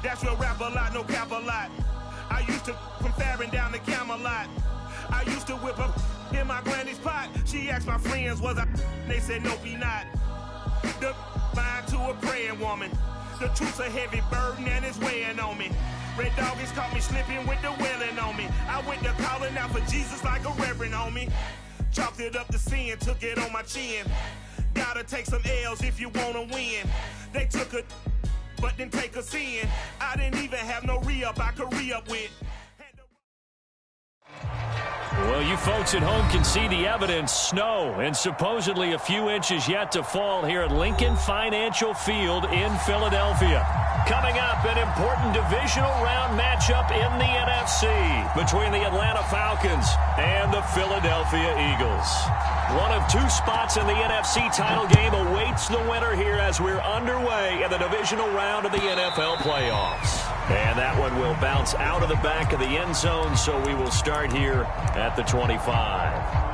That's real rap a lot, no cap a lot. I used to from Farron down to Camelot. I used to whip up in my granny's pot. She asked my friends, was I? They said, no, be not. The mind to a praying woman. The truth's a heavy burden and it's weighing on me. Red Doggies caught me slipping with the wailing on me. I went to calling out for Jesus like a reverend on me. Chalked it up to sin, took it on my chin. Gotta take some L's if you wanna win. They took a but didn't take a sin. I didn't even have no re-up I could re-up with. Well, you folks at home can see the evidence. Snow and supposedly a few inches yet to fall here at Lincoln Financial Field in Philadelphia. Coming up, an important divisional round matchup in the NFC between the Atlanta Falcons and the Philadelphia Eagles. One of two spots in the NFC title game awaits the winner here as we're underway in the divisional round of the NFL playoffs. And that one will bounce out of the back of the end zone, so we will start here at the 25.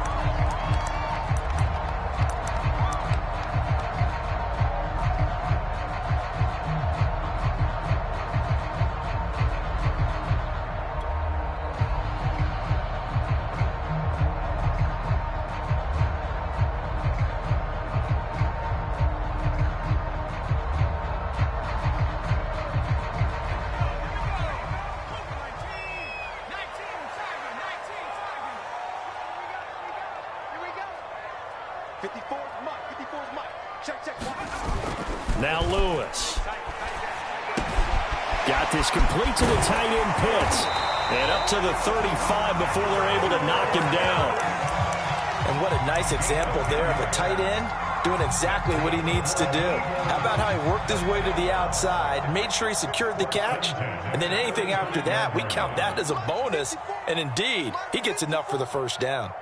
Now Lewis. Got this complete to the tight end Pitts. And up to the 35 before they're able to knock him down. And what a nice example there of a tight end doing exactly what he needs to do. How about how he worked his way to the outside, made sure he secured the catch, and then anything after that, we count that as a bonus. And indeed, he gets enough for the first down.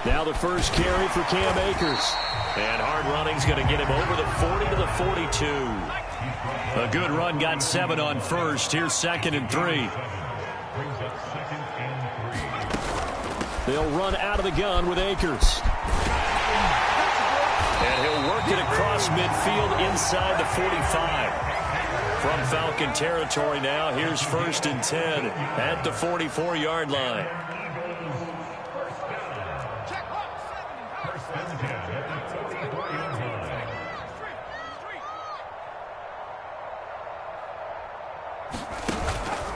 Now the first carry for Cam Akers. And hard running's going to get him over the 40 to the 42. A good run, got 7 on first. Here's 2nd and 3. They'll run out of the gun with Akers. And he'll work it across midfield inside the 45. From Falcon territory now, here's 1st and 10 at the 44-yard line.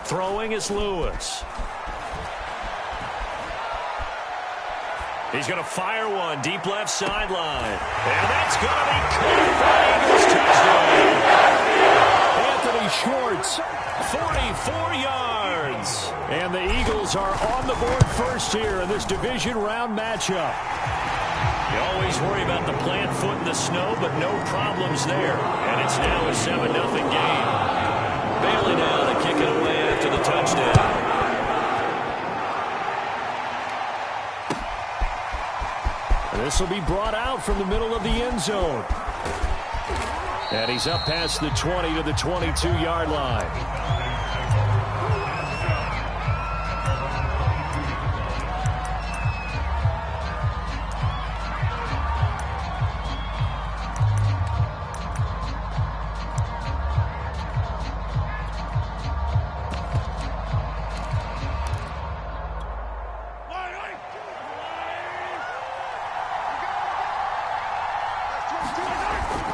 Throwing is Lewis. He's going to fire one deep left sideline. And that's going to be caught for Eagles touchdown. Anthony Schwartz, 44 yards. And the Eagles are on the board first here in this division round matchup. You always worry about the plant foot in the snow, but no problems there. And it's now a 7-0 game. Bailey now to kick it away after the touchdown. This will be brought out from the middle of the end zone. And he's up past the 20 to the 22-yard line.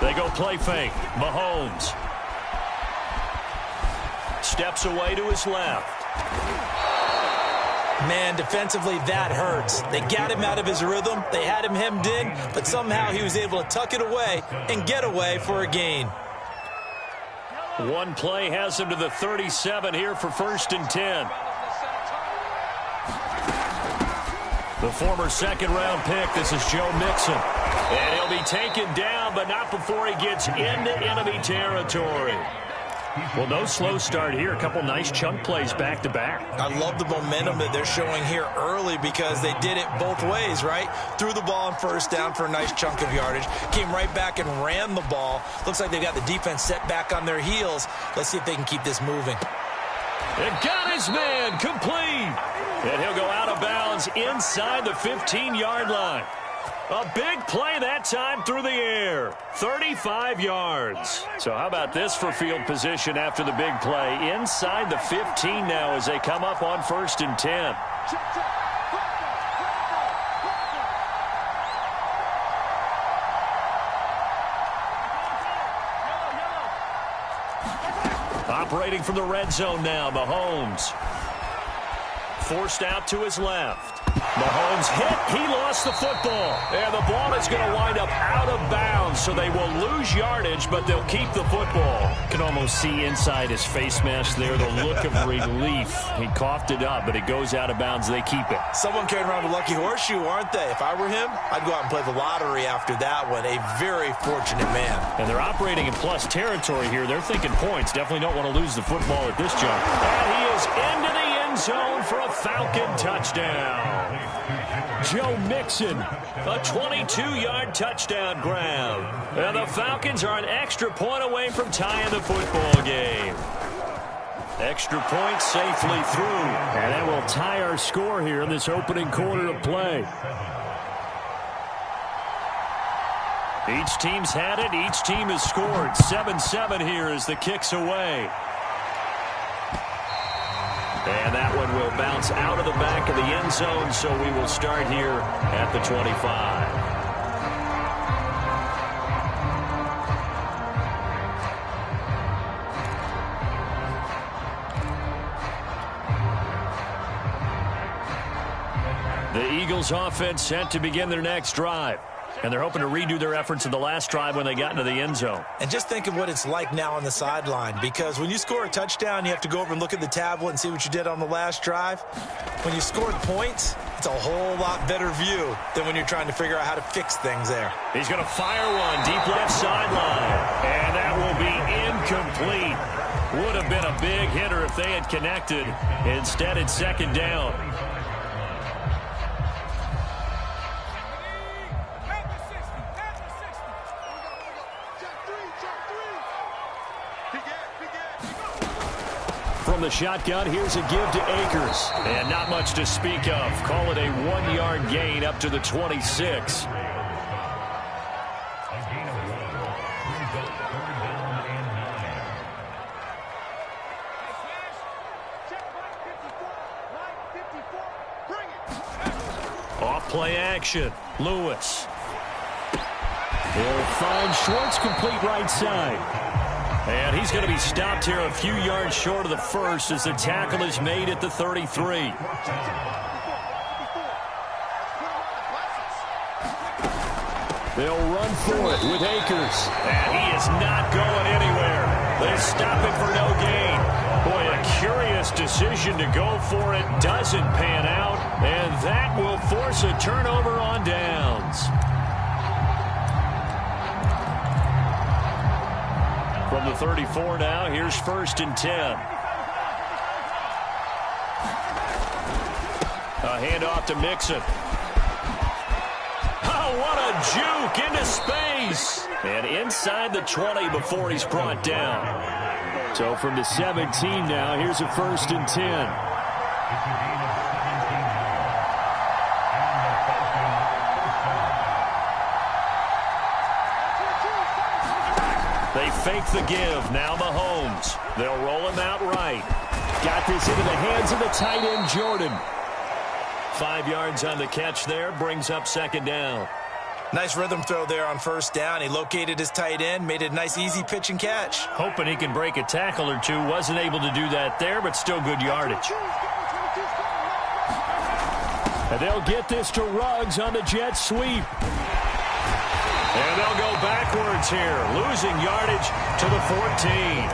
They go play fake. Mahomes steps away to his left. Man, defensively, that hurts. They got him out of his rhythm. They had him hemmed in, but somehow he was able to tuck it away and get away for a gain. One play has him to the 37 here for 1st and 10. The former 2nd-round pick, this is Joe Mixon. And he'll be taken down, but not before he gets into enemy territory. Well, no slow start here. A couple nice chunk plays back-to-back. I love the momentum that they're showing here early because they did it both ways, right? Threw the ball on 1st down for a nice chunk of yardage. Came right back and ran the ball. Looks like they've got the defense set back on their heels. Let's see if they can keep this moving. And got his man complete. And he'll go out of bounds inside the 15-yard line. A big play that time through the air. 35 yards. So how about this for field position after the big play? Inside the 15 now as they come up on 1st and 10. Operating from the red zone now, Mahomes. Forced out to his left. Mahomes hit. He lost the football. And the ball is going to wind up out of bounds, so they will lose yardage, but they'll keep the football. Can almost see inside his face mask there the look of relief. He coughed it up, but it goes out of bounds. They keep it. Someone carrying around a lucky horseshoe, aren't they? If I were him, I'd go out and play the lottery after that one. A very fortunate man. And they're operating in plus territory here. They're thinking points. Definitely don't want to lose the football at this jump. And he is into the end zone for a Falcon touchdown. Joe Mixon, a 22-yard touchdown grab. And the Falcons are an extra point away from tying the football game. Extra point safely through. And that will tie our score here in this opening quarter of play. Each team's had it. Each team has scored. 7-7 here as the kick's away. And that one will bounce out of the back of the end zone, so we will start here at the 25. The Eagles offense set to begin their next drive. And they're hoping to redo their efforts in the last drive when they got into the end zone. And just think of what it's like now on the sideline, because when you score a touchdown, you have to go over and look at the tablet and see what you did on the last drive. When you scored points, it's a whole lot better view than when you're trying to figure out how to fix things there. He's going to fire one deep left sideline. And that will be incomplete. Would have been a big hitter if they had connected. Instead, it's second down. From the shotgun, here's a give to Akers. And not much to speak of. Call it a 1-yard gain up to the 26. Off play action. Lewis. He'll find Schwartz complete right side. And he's going to be stopped here a few yards short of the first as the tackle is made at the 33. They'll run for it with Akers. And he is not going anywhere. They stop him for no gain. Boy, a curious decision to go for it. Doesn't pan out. And that will force a turnover on downs. From the 34 now, here's 1st and 10. A handoff to Mixon. Oh, what a juke into space. And inside the 20 before he's brought down. So from the 17 now, here's a 1st and 10. They fake the give. Now Mahomes. They'll roll him out right. Got this into the hands of the tight end, Jordan. 5 yards on the catch there. Brings up second down. Nice rhythm throw there on first down. He located his tight end, made it a nice, easy pitch and catch. Hoping he can break a tackle or two. Wasn't able to do that there, but still good yardage. And they'll get this to Ruggs on the jet sweep. And they'll go backwards here, losing yardage to the 14.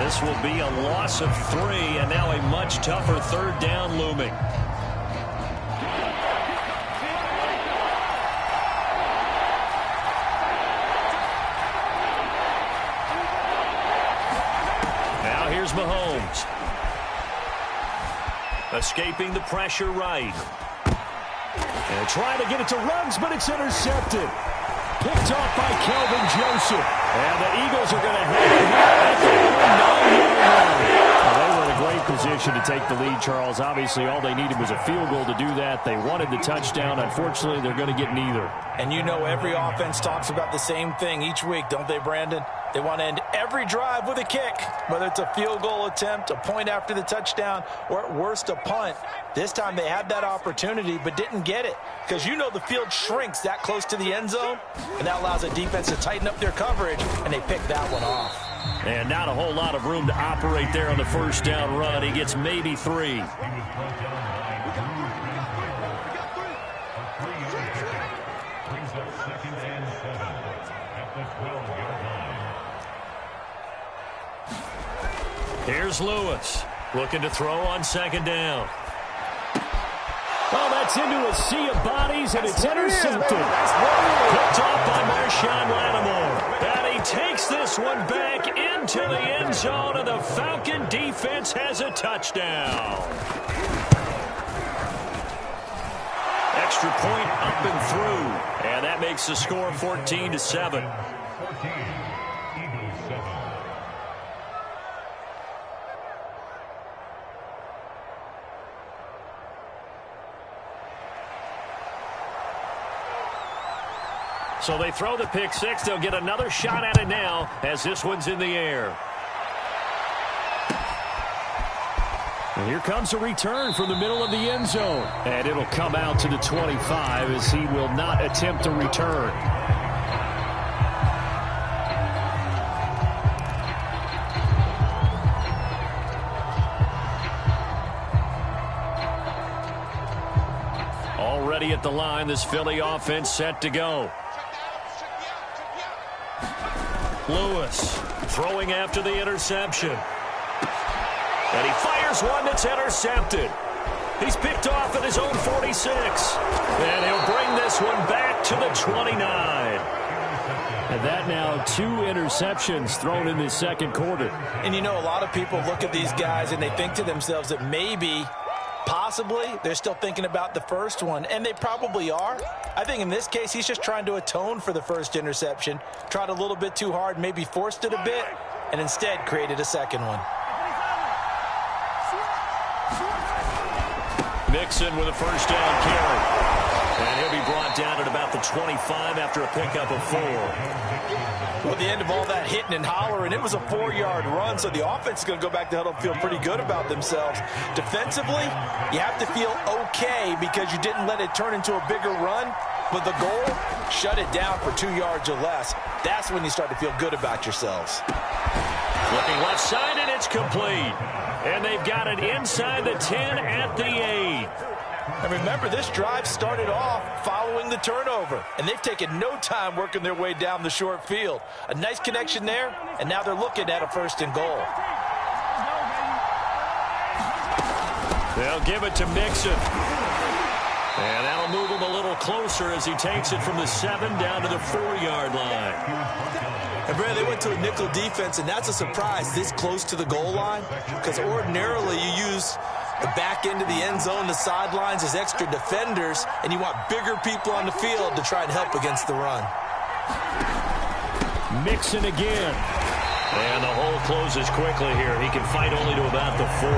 This will be a loss of 3, and now a much tougher 3rd down looming. Now here's Mahomes. Escaping the pressure right. And trying to get it to Ruggs, but it's intercepted. Picked off by Kelvin Joseph. And the Eagles are going to have it here at the 9-yard line. They were in a great position to take the lead, Charles. Obviously, all they needed was a field goal to do that. They wanted the touchdown. Unfortunately, they're going to get neither. And you know every offense talks about the same thing each week, don't they, Brandon? They want to end every drive with a kick, whether it's a field goal attempt, a point after the touchdown, or at worst a punt. This time they had that opportunity but didn't get it because you know the field shrinks that close to the end zone, and that allows the defense to tighten up their coverage, and they picked that one off. And not a whole lot of room to operate there on the first down run. He gets maybe 3. Here's Lewis looking to throw on second down. Oh, that's into a sea of bodies, and it's intercepted. Picked off by Marshawn Lattimore. And he takes this one back into the end zone, and the Falcon defense has a touchdown. Extra point up and through, and that makes the score 14-7. So they throw the pick six. They'll get another shot at it now as this one's in the air. And here comes a return from the middle of the end zone. And it'll come out to the 25 as he will not attempt a return. Already at the line, this Philly offense set to go. Lewis throwing after the interception. And he fires one that's intercepted. He's picked off at his own 46. And he'll bring this one back to the 29. And that now 2 interceptions thrown in this second quarter. And you know, a lot of people look at these guys and they think to themselves that maybe, possibly, they're still thinking about the first one. And they probably are. I think in this case, he's just trying to atone for the first interception. Tried a little bit too hard, maybe forced it a bit, and instead created a second one. Mixon with a first down carry. And he'll be brought down at about the 25 after a pickup of 4. Well, at the end of all that hitting and hollering, it was a 4-yard run, so the offense is going to go back to huddle and feel pretty good about themselves. Defensively, you have to feel okay because you didn't let it turn into a bigger run, but the goal, shut it down for 2 yards or less. That's when you start to feel good about yourselves. Looking left side, and it's complete. And they've got it inside the 10 at the 8. And remember, this drive started off following the turnover, and they've taken no time working their way down the short field. A nice connection there, and now they're looking at a 1st and goal. They'll give it to Mixon. And that'll move him a little closer as he takes it from the 7 down to the 4-yard line. And, Brad, they went to a nickel defense, and that's a surprise this close to the goal line, because ordinarily you use the back end of the end zone, the sidelines as extra defenders, and you want bigger people on the field to try and help against the run. Mixon again. And the hole closes quickly here. He can fight only to about the 4.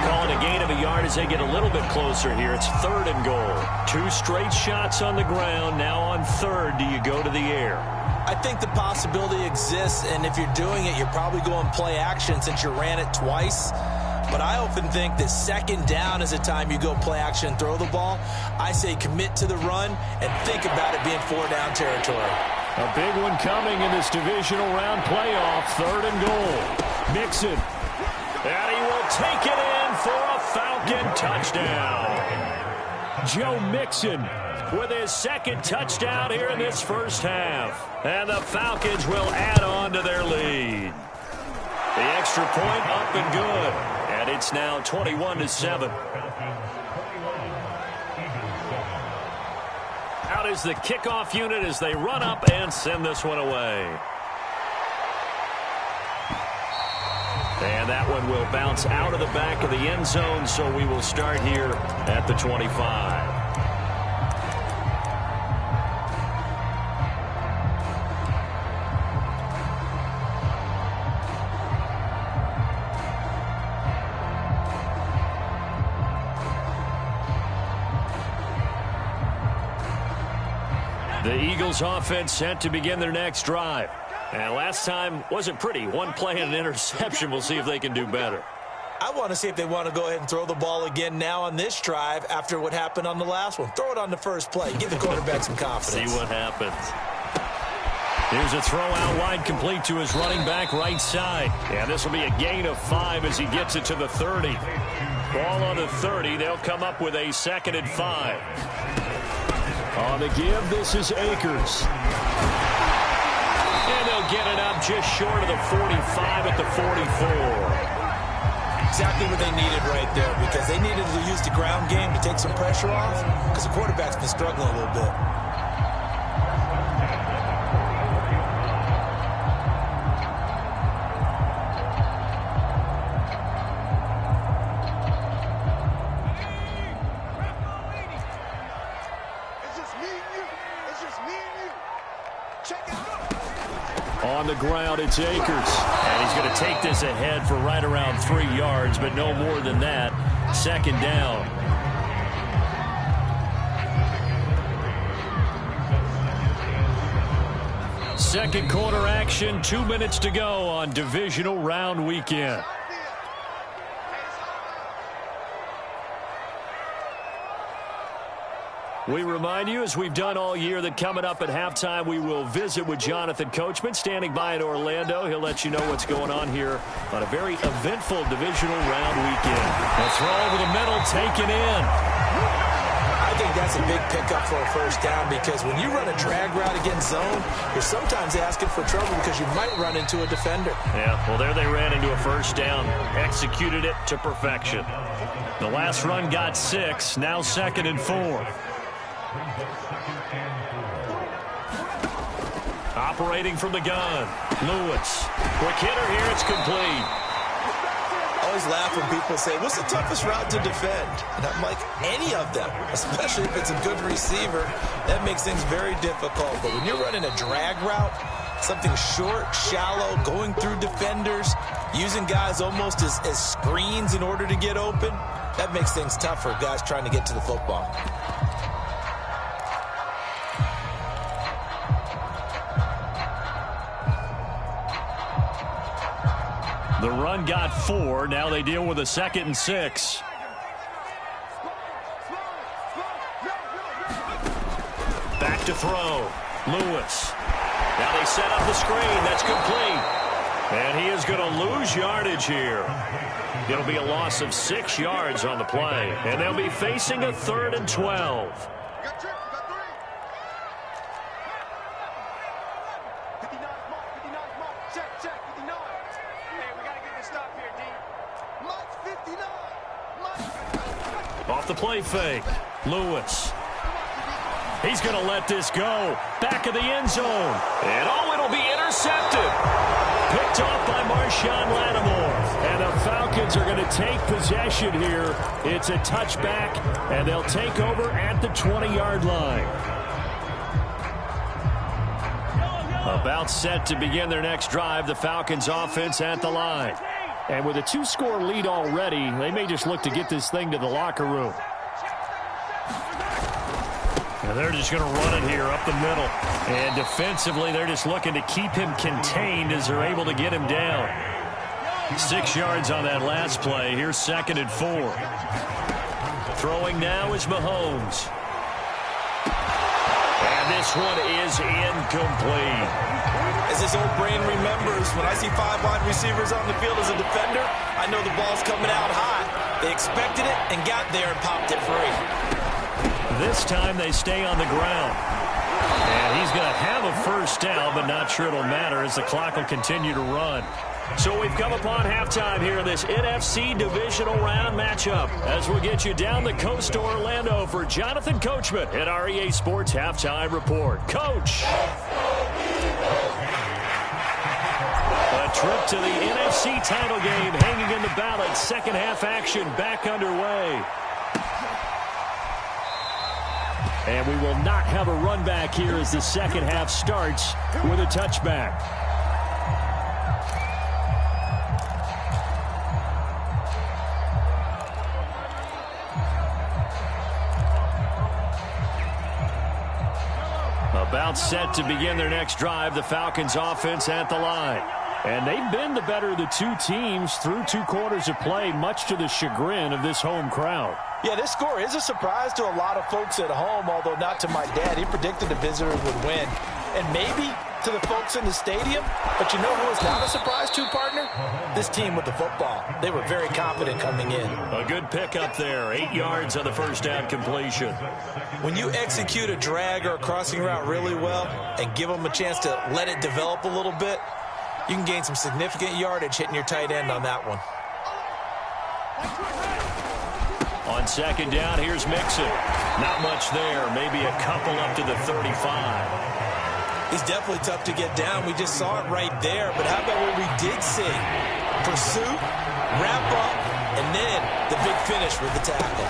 Calling a gain of a yard as they get a little bit closer here. It's 3rd and goal. 2 straight shots on the ground. Now on 3rd, do you go to the air? I think the possibility exists, and if you're doing it, you're probably going play action since you ran it twice. But I often think that 2nd down is the time you go play action and throw the ball. I say commit to the run and think about it being 4-down territory. A big one coming in this divisional round playoff. 3rd and goal. Mixon. And he will take it in for a Falcon touchdown. Joe Mixon with his 2nd touchdown here in this first half. And the Falcons will add on to their lead. The extra point up and good. And it's now 21-7. Out is the kickoff unit as they run up and send this one away. And that one will bounce out of the back of the end zone, so we will start here at the 25. The Eagles offense set to begin their next drive. And last time wasn't pretty. One play and an interception. We'll see if they can do better. I want to see if they want to go ahead and throw the ball again now on this drive after what happened on the last one. Throw it on the first play. Give the quarterback some confidence. See what happens. Here's a throw out wide, complete to his running back right side. And this will be a gain of 5 as he gets it to the 30. Ball on the 30. They'll come up with a 2nd and 5. On the give, this is Akers. And they'll get it up just short of the 45 at the 44. Exactly what they needed right there, because they needed to use the ground game to take some pressure off, because the quarterback's been struggling a little bit. On the ground, it's Akers. And he's going to take this ahead for right around 3 yards, but no more than that. 2nd down. Second quarter action, 2 minutes to go on divisional round weekend. We remind you, as we've done all year, that coming up at halftime, we will visit with Jonathan Coachman, standing by in Orlando. He'll let you know what's going on here on a very eventful divisional round weekend. A throw over the middle, taken in. I think that's a big pickup for a first down, because when you run a drag route against zone, you're sometimes asking for trouble because you might run into a defender. Yeah, well, there they ran into a first down. Executed it to perfection. The last run got 6, now 2nd and 4. Operating from the gun, Lewis. Quick hitter here, it's complete. I always laugh when people say, what's the toughest route to defend? And I'm like, any of them, especially if it's a good receiver. That makes things very difficult. But when you're running a drag route, something short, shallow, going through defenders, using guys almost as screens in order to get open, that makes things tough for guys trying to get to the football. The run got 4. Now they deal with a 2nd and 6. Back to throw. Lewis. Now they set up the screen. That's complete. And he is going to lose yardage here. It'll be a loss of 6 yards on the play. And they'll be facing a 3rd and 12. Off the play fake. Lewis. He's going to let this go. Back of the end zone. And it'll be intercepted. Picked off by Marshawn Lattimore. And the Falcons are going to take possession here. It's a touchback, and they'll take over at the 20-yard line. About set to begin their next drive, the Falcons offense at the line. And with a 2-score lead already, they may just look to get this thing to the locker room. And they're just going to run it here up the middle. And defensively, they're just looking to keep him contained as they're able to get him down. 6 yards on that last play. Here's 2nd and 4. Throwing now is Mahomes. And this one is incomplete. As his old brain remembers, when I see 5 wide receivers on the field as a defender, I know the ball's coming out high. They expected it and got there and popped it free. This time they stay on the ground. And he's going to have a first down, but not sure it'll matter as the clock will continue to run. So we've come upon halftime here in this NFC divisional round matchup as we'll get you down the coast to Orlando for Jonathan Coachman at our EA Sports Halftime Report. Coach! A trip to the NFC title game hanging in the balance. Second half action back underway. And we will not have a run back here as the second half starts with a touchback. About set to begin their next drive, the Falcons offense at the line. And they've been the better of the two teams through 2 quarters of play, much to the chagrin of this home crowd. Yeah, this score is a surprise to a lot of folks at home, although not to my dad. He predicted the visitors would win. And maybe to the folks in the stadium. But you know who is not a surprise to, partner? This team with the football. They were very confident coming in. A good pickup there. 8 yards on the first down completion. When you execute a drag or a crossing route really well and give them a chance to let it develop a little bit, you can gain some significant yardage hitting your tight end on that one. On second down, here's Mixon. Not much there. Maybe a couple up to the 35. He's definitely tough to get down. We just saw it right there. But how about what we did see? Pursuit, wrap up, and then the big finish with the tackle.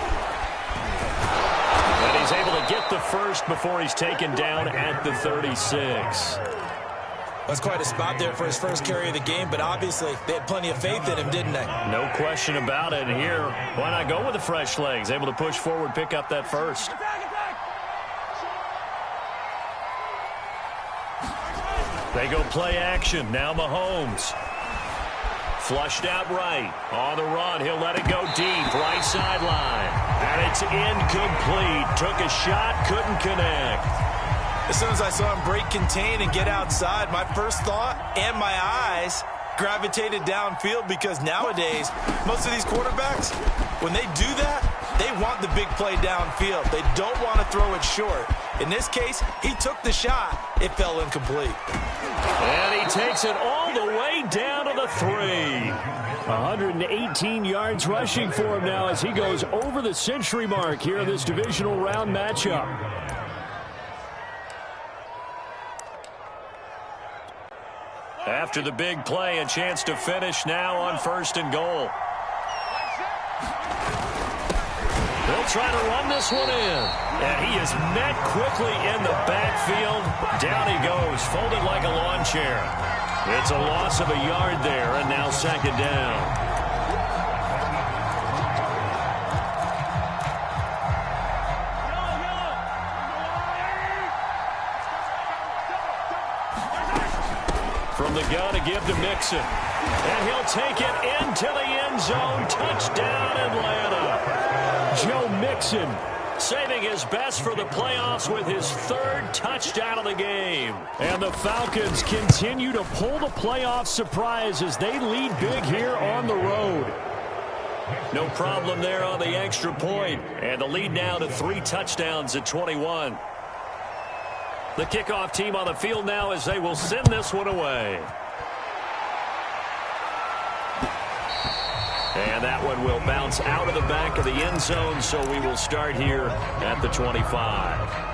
And he's able to get the first before he's taken down at the 36. That's quite a spot there for his first carry of the game, but obviously they had plenty of faith in him, didn't they? No question about it. And here, why not go with the fresh legs? Able to push forward, pick up that first. They go play action. Now Mahomes. Flushed out right. On the run. He'll let it go deep. Right sideline. And it's incomplete. Took a shot. Couldn't connect. As soon as I saw him break contain and get outside, my first thought and my eyes gravitated downfield, because nowadays, most of these quarterbacks, when they do that, they want the big play downfield. They don't want to throw it short. In this case, he took the shot. It fell incomplete. And he takes it all the way down to the 3. 118 yards rushing for him now as he goes over the century mark here in this divisional round matchup. After the big play, a chance to finish now on 1st and goal. They'll try to run this one in. And he is met quickly in the backfield. Down he goes, folded like a lawn chair. It's a loss of a yard there, and now 2nd down. From the gun to give to Mixon. And he'll take it into the end zone. Touchdown, Atlanta. Joe Mixon saving his best for the playoffs with his 3rd touchdown of the game. And the Falcons continue to pull the playoff surprise as they lead big here on the road. No problem there on the extra point. And the lead now to 3 touchdowns at 21. The kickoff team on the field now as they will send this one away. And that one will bounce out of the back of the end zone, so we will start here at the 25.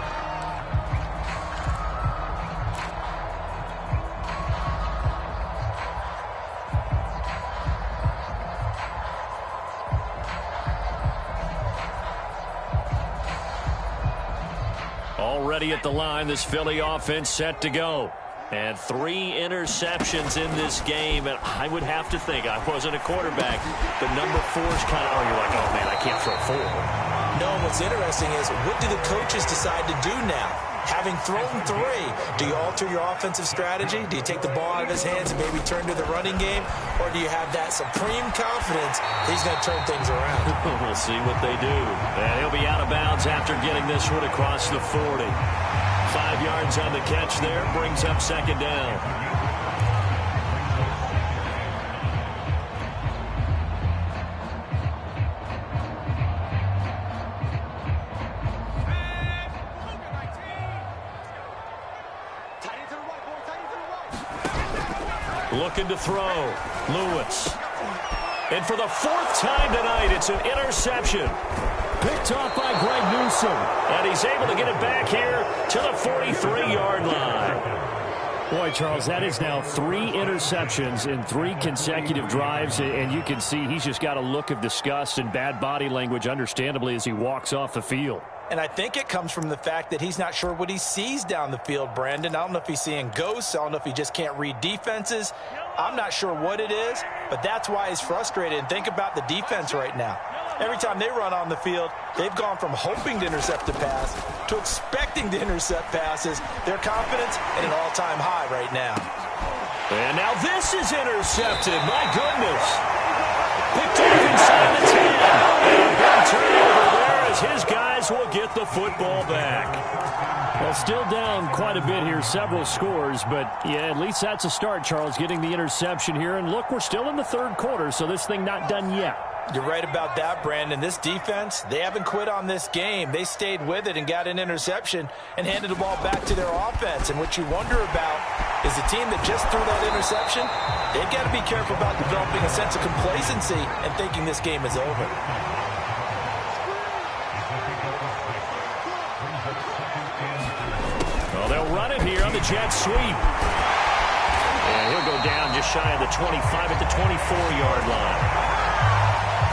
Already at the line, this Philly offense set to go. And 3 interceptions in this game. And I would have to think, I wasn't a quarterback, the number 4's kind of, you're like, oh man, I can't throw 4. No, what's interesting is, what do the coaches decide to do now? Having thrown 3, do you alter your offensive strategy? Do you take the ball out of his hands and maybe turn to the running game? Or do you have that supreme confidence that he's going to turn things around? We'll see what they do. And he'll be out of bounds after getting this one across the 40. 5 yards on the catch there, brings up 2nd down. Looking to throw. Lewis. And for the 4th time tonight, it's an interception. Picked off by Greg Newsome. And he's able to get it back here to the 43-yard line. Boy, Charles, that is now 3 interceptions in 3 consecutive drives. And you can see he's just got a look of disgust and bad body language, understandably, as he walks off the field. And I think it comes from the fact that he's not sure what he sees down the field, Brandon. I don't know if he's seeing ghosts. I don't know if he just can't read defenses. I'm not sure what it is, but that's why he's frustrated. And think about the defense right now. Every time they run on the field, they've gone from hoping to intercept the pass to expecting to intercept passes. Their confidence at an all-time high right now. And now this is intercepted. My goodness. Picked off inside the 10. And a big turnover there as his guys will get the football back. Well, still down quite a bit here, several scores, but yeah, at least that's a start, Charles, getting the interception here. And look, we're still in the third quarter, so this thing not done yet. You're right about that, Brandon. This defense, they haven't quit on this game. They stayed with it and got an interception and handed the ball back to their offense. And what you wonder about is the team that just threw that interception, they've got to be careful about developing a sense of complacency and thinking this game is over. Well, they'll run it here on the jet sweep. And he'll go down just shy of the 25 at the 24-yard line.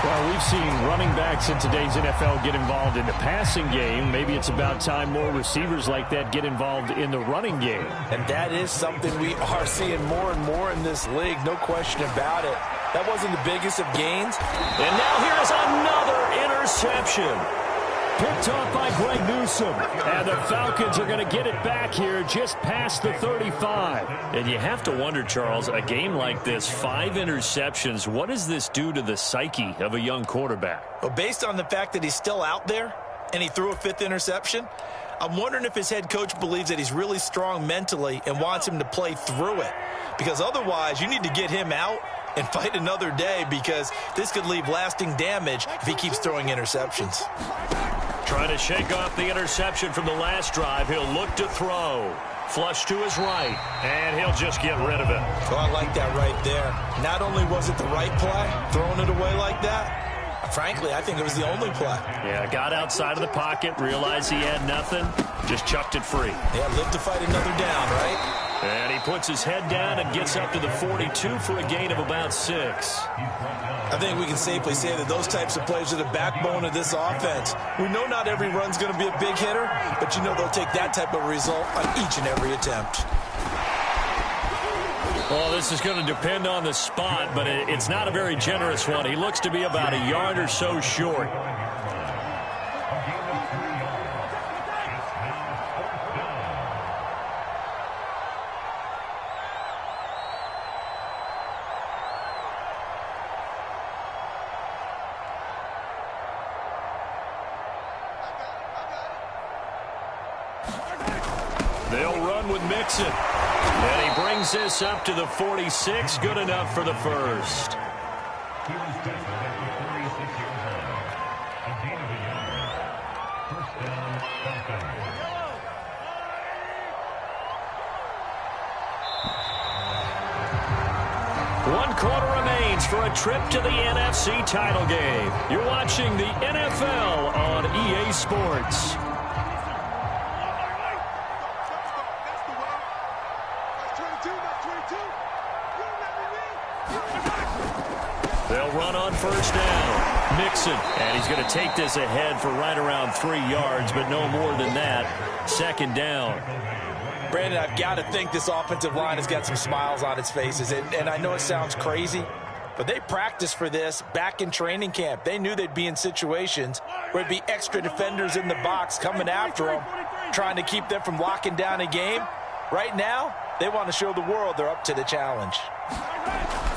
Well, we've seen running backs in today's NFL get involved in the passing game. Maybe it's about time more receivers like that get involved in the running game. And that is something we are seeing more and more in this league, no question about it. That wasn't the biggest of gains. And now here's another interception. Picked off by Greg Newsome. And the Falcons are going to get it back here just past the 35. And you have to wonder, Charles, a game like this, 5 interceptions, what does this do to the psyche of a young quarterback? Well, based on the fact that he's still out there and he threw a 5th interception, I'm wondering if his head coach believes that he's really strong mentally and wants him to play through it. Because otherwise, you need to get him out and fight another day, because this could leave lasting damage if he keeps throwing interceptions. Trying to shake off the interception from the last drive. He'll look to throw. Flush to his right, and he'll just get rid of it. Oh, I like that right there. Not only was it the right play, throwing it away like that, frankly, I think it was the only play. Yeah, got outside of the pocket, realized he had nothing, just chucked it free. Yeah, live to fight another down, right? And he puts his head down and gets up to the 42 for a gain of about 6. I think we can safely say that those types of plays are the backbone of this offense. We know not every run's going to be a big hitter, but you know they'll take that type of result on each and every attempt. Well, this is going to depend on the spot, but it's not a very generous one. He looks to be about a yard or so short. They'll run with Mixon. And he brings this up to the 46. Good enough for the first. One quarter remains for a trip to the NFC title game. You're watching the NFL on EA Sports. They'll run on first down. Mixon, and he's going to take this ahead for right around 3 yards, but no more than that. Second down. Brandon, I've got to think this offensive line has got some smiles on its faces, and I know it sounds crazy, but they practiced for this back in training camp. They knew they'd be in situations where there'd be extra defenders in the box coming after them, trying to keep them from locking down a game. Right now, they want to show the world they're up to the challenge.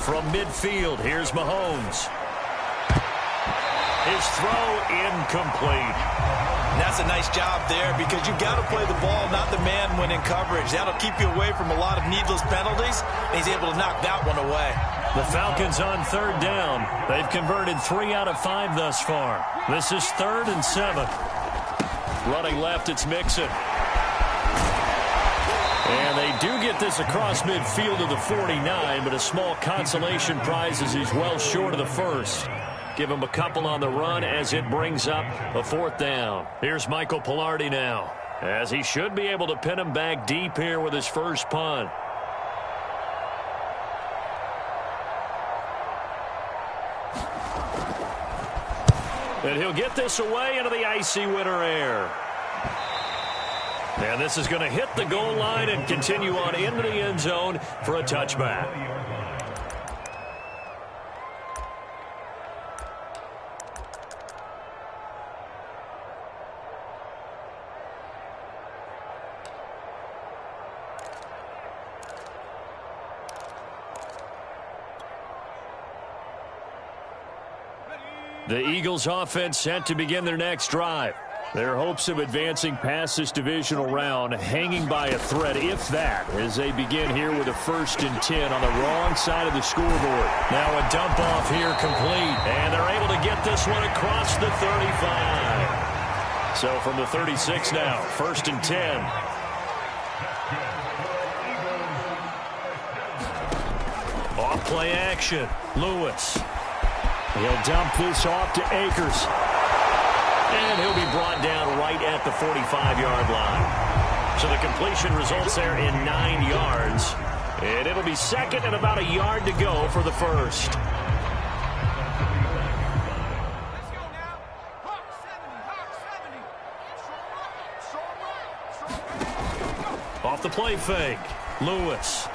From midfield, here's Mahomes. His throw incomplete. That's a nice job there, because you've got to play the ball, not the man when in coverage. That'll keep you away from a lot of needless penalties, and he's able to knock that one away. The Falcons on third down. They've converted 3 out of 5 thus far. This is 3rd and 7. Running left, it's Mixon. And they do get this across midfield to the 49, but a small consolation prize as he's well short of the first. Give him a couple on the run as it brings up a 4th down. Here's Michael Pilardi now, as he should be able to pin him back deep here with his first punt. And he'll get this away into the icy winter air. And this is going to hit the goal line and continue on into the end zone for a touchback. The Eagles offense set to begin their next drive. Their hopes of advancing past this divisional round hanging by a thread, if that, as they begin here with a 1st and 10 on the wrong side of the scoreboard. Now a dump off here complete, and they're able to get this one across the 35. So from the 36 now, 1st and 10. Off play action, Lewis. He'll dump this off to Akers. And he'll be brought down right at the 45-yard line. So the completion results there in 9 yards. And it'll be 2nd and about a yard to go for the first. Off the play fake, Lewis.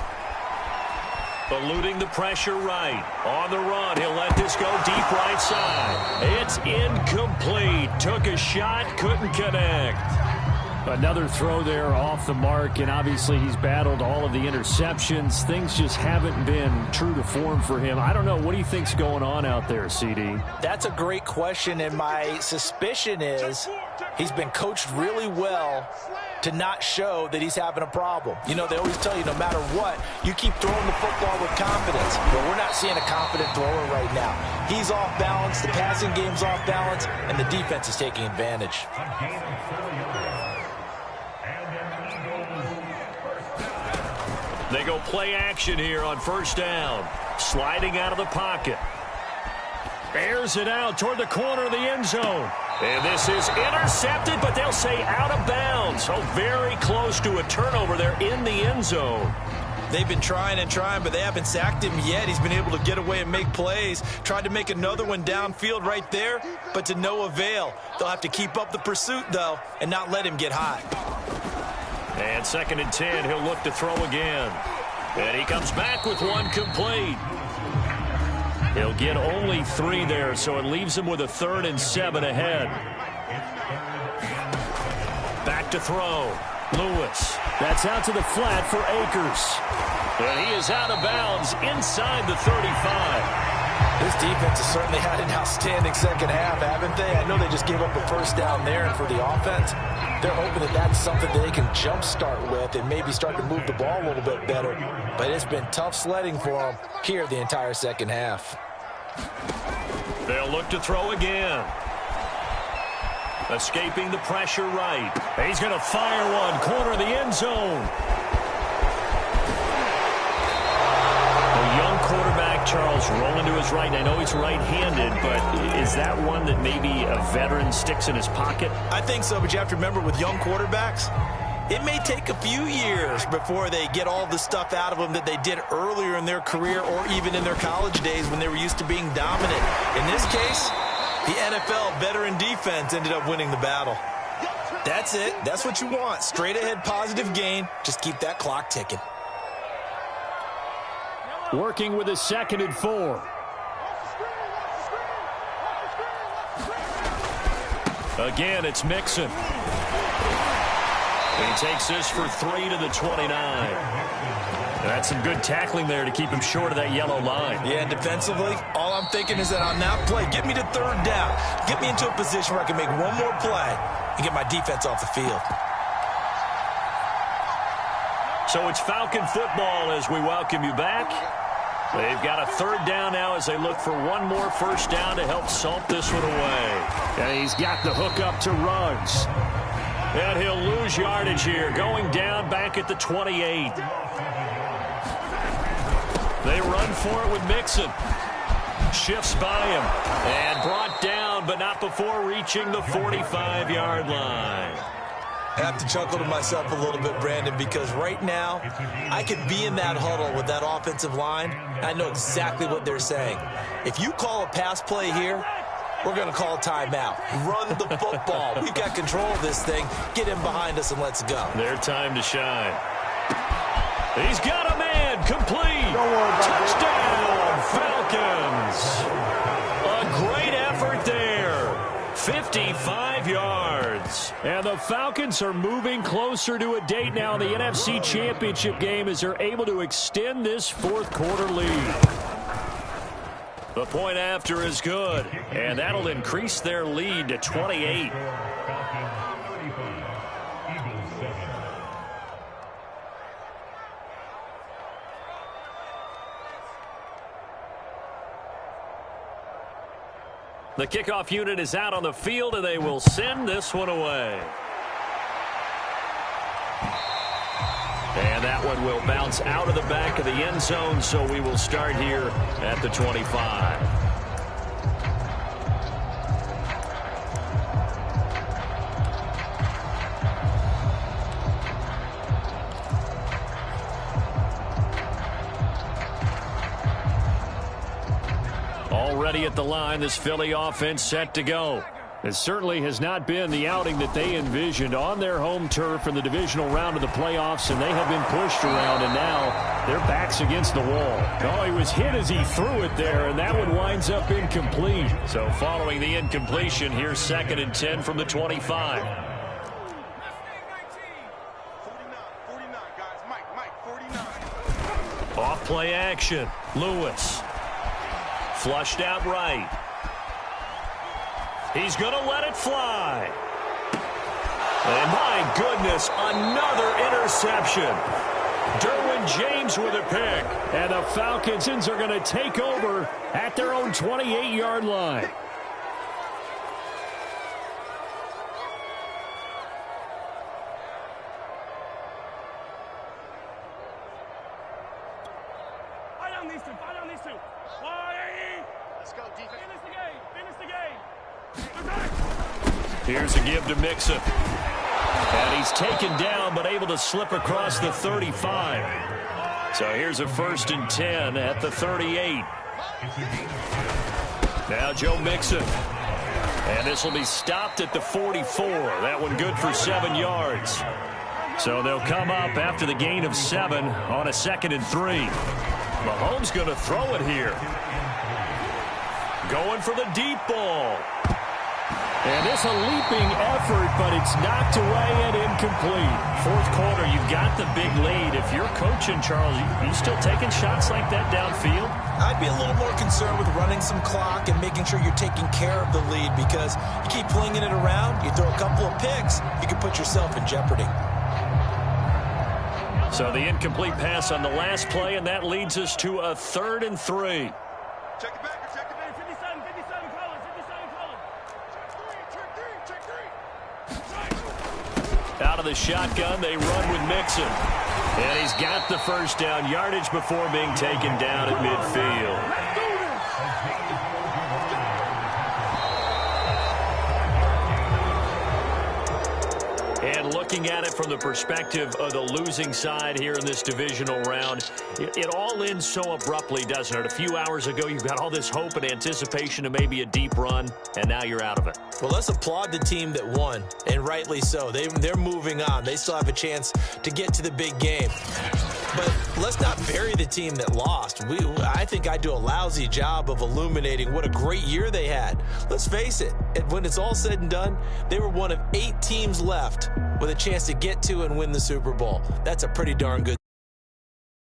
Eluding the pressure right. On the run, he'll let this go deep right side. It's incomplete. Took a shot, couldn't connect. Another throw there off the mark, and obviously he's battled all of the interceptions. Things just haven't been true to form for him. I don't know. What do you think's going on out there, CD? That's a great question, and my suspicion is he's been coached really well to not show that he's having a problem. You know, they always tell you no matter what, you keep throwing the football with confidence. But we're not seeing a confident thrower right now. He's off balance, the passing game's off balance, and the defense is taking advantage. They go play action here on 1st down. Sliding out of the pocket. Airs it out toward the corner of the end zone. And this is intercepted, but they'll say out of bounds. So very close to a turnover there in the end zone. They've been trying and trying, but they haven't sacked him yet. He's been able to get away and make plays. Tried to make another one downfield right there, but to no avail. They'll have to keep up the pursuit, though, and not let him get hot. And 2nd and 10, he'll look to throw again. And he comes back with one complete. He'll get only 3 there, so it leaves him with a 3rd and 7 ahead. Back to throw. Lewis. That's out to the flat for Akers. And he is out of bounds inside the 35. This defense has certainly had an outstanding second half, haven't they? I know they just gave up a 1st down there, and for the offense, they're hoping that that's something they can jumpstart with and maybe start to move the ball a little bit better. But it's been tough sledding for them here the entire second half. They'll look to throw again. Escaping the pressure right. He's going to fire one, corner of the end zone. The young quarterback, Charles, rolling to his right. I know he's right-handed, but is that one that maybe a veteran sticks in his pocket? I think so, but you have to remember with young quarterbacks, it may take a few years before they get all the stuff out of them that they did earlier in their career or even in their college days when they were used to being dominant. In this case, the NFL veteran defense ended up winning the battle. That's it. That's what you want. Straight ahead positive gain. Just keep that clock ticking. Working with a 2nd and 4. Again, it's Mixon. He takes this for 3 to the 29. That's some good tackling there to keep him short of that yellow line. Yeah, and defensively, all I'm thinking is that on that play, get me to 3rd down. Get me into a position where I can make one more play and get my defense off the field. So it's Falcon football as we welcome you back. They've got a 3rd down now as they look for one more 1st down to help salt this one away. And he's got the hook up to Ruggs. And he'll lose yardage here, going down back at the 28. They run for it with Mixon. Shifts by him. And brought down, but not before reaching the 45-yard line. I have to chuckle to myself a little bit, Brandon, because right now I could be in that huddle with that offensive line. I know exactly what they're saying. If you call a pass play here, we're going to call a timeout. Run the football. We've got control of this thing. Get him behind us and let's go. Their time to shine. He's got a man. Complete. Touchdown, Falcons. A great effort there. 55 yards. And the Falcons are moving closer to a date now in the NFC Championship game as they're able to extend this 4th quarter lead. The point after is good, and that'll increase their lead to 28. The kickoff unit is out on the field, and they will send this one away. And that one will bounce out of the back of the end zone, so we will start here at the 25. Already at the line, this Philly offense set to go. It certainly has not been the outing that they envisioned on their home turf in the divisional round of the playoffs, and they have been pushed around, and now their back's against the wall. Oh, he was hit as he threw it there, and that one winds up incomplete. So following the incompletion, here's 2nd and 10 from the 25. 49, guys. Mike, 49. Off play action. Lewis. Flushed out right. He's going to let it fly. And my goodness, another interception. Derwin James with a pick. And the Falcons are going to take over at their own 28-yard line. Fight on these two. Fight on these two. Let's go, defense. Finish the game. Finish the game. Here's a give to Mixon. And he's taken down but able to slip across the 35. So here's a 1st and 10 at the 38. Now Joe Mixon. And this will be stopped at the 44. That one good for 7 yards. So they'll come up after the gain of 7 on a 2nd and 3. Mahomes going to throw it here. Going for the deep ball. And it's a leaping effort, but it's knocked away and incomplete. 4th quarter, you've got the big lead. If you're coaching, Charles, you still taking shots like that downfield? I'd be a little more concerned with running some clock and making sure you're taking care of the lead, because you keep flinging it around, you throw a couple of picks, you can put yourself in jeopardy. So the incomplete pass on the last play, and that leads us to a 3rd and 3. Check it back. Check it back. 57, Colin. 57, Colin. Check three. Out of the shotgun, they run with Mixon. And he's got the 1st down yardage before being taken down at midfield. And looking at it from the perspective of the losing side here in this divisional round, it all ends so abruptly, doesn't it? A few hours ago, you've got all this hope and anticipation of maybe a deep run, and now you're out of it. Well, let's applaud the team that won, and rightly so. They're moving on. They still have a chance to get to the big game. But let's not bury the team that lost. I think I do a lousy job of illuminating what a great year they had. Let's face it, when it's all said and done, they were one of 8 teams left with a chance to get to and win the Super Bowl. That's a pretty darn good